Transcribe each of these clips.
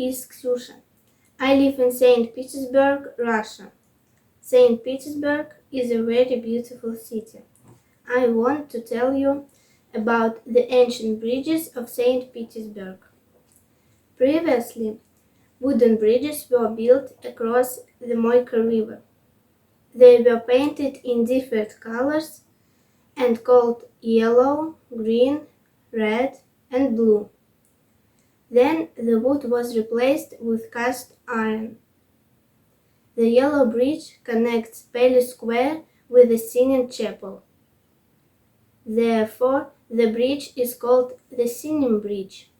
is Ksyusha. I live in St. Petersburg, Russia. St. Petersburg is a very beautiful city. I want to tell you about the ancient bridges of St. Petersburg. Previously, wooden bridges were built across the Moika River. They were painted in different colors and called yellow, green, red, and blue. Then the wood was replaced with cast iron. The yellow bridge connects Palace Square with the Singing Chapel. Therefore, the bridge is called the Singing Bridge.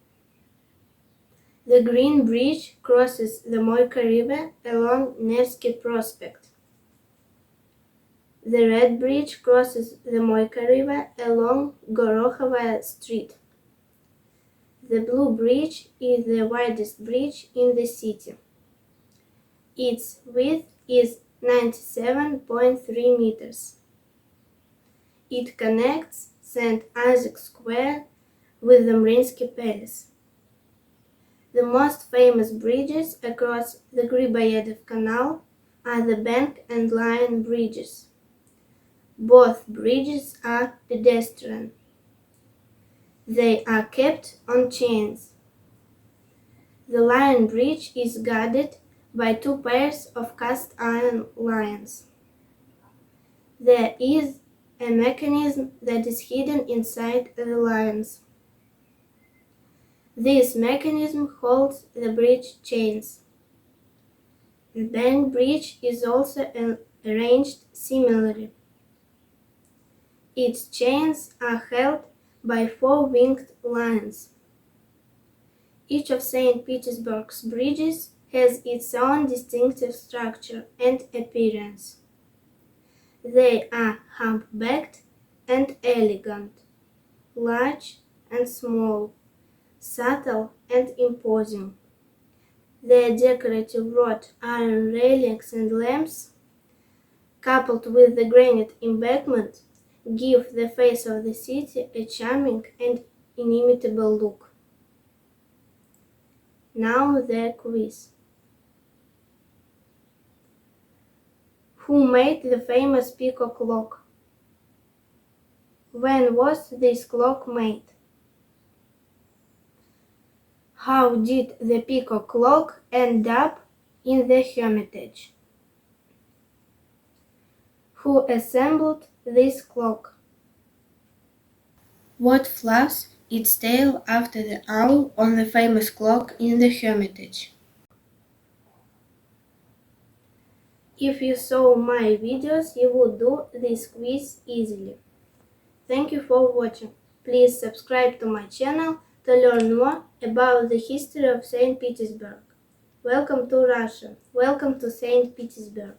The green bridge crosses the Moika River along Nevsky Prospekt. The red bridge crosses the Moika River along Gorohhovaya Street. The blue bridge is the widest bridge in the city. Its width is 97.3 meters. It connects St.Isaac Square with the Mariinsky Palace. The most famous bridges across the Griboyedov Canal are the bank and line bridges. Both bridges are pedestrian. They are kept on chains. The line bridge is guarded by two pairs of cast iron lions. There is a mechanism that is hidden inside the lions. This mechanism holds the bridge chains. The bank bridge is also arranged similarly. Its chains are held by four winged lions. Each of St. Petersburg's bridges has its own distinctive structure and appearance. They are humpbacked and elegant, large and small, subtle and imposing. Their decorative wrought iron railings and lamps, coupled with the granite embankment, give the face of the city a charming and inimitable look. Now the quiz. Who made the famous peacock clock? When was this clock made? How did the peacock clock end up in the Hermitage? Who assembled this clock? What flaps its tail after the owl on the famous clock in the Hermitage? If you saw my videos, you would do this quiz easily. Thank you for watching. Please subscribe to my channel to learn more about the history of St. Petersburg. Welcome to Russia. Welcome to St. Petersburg.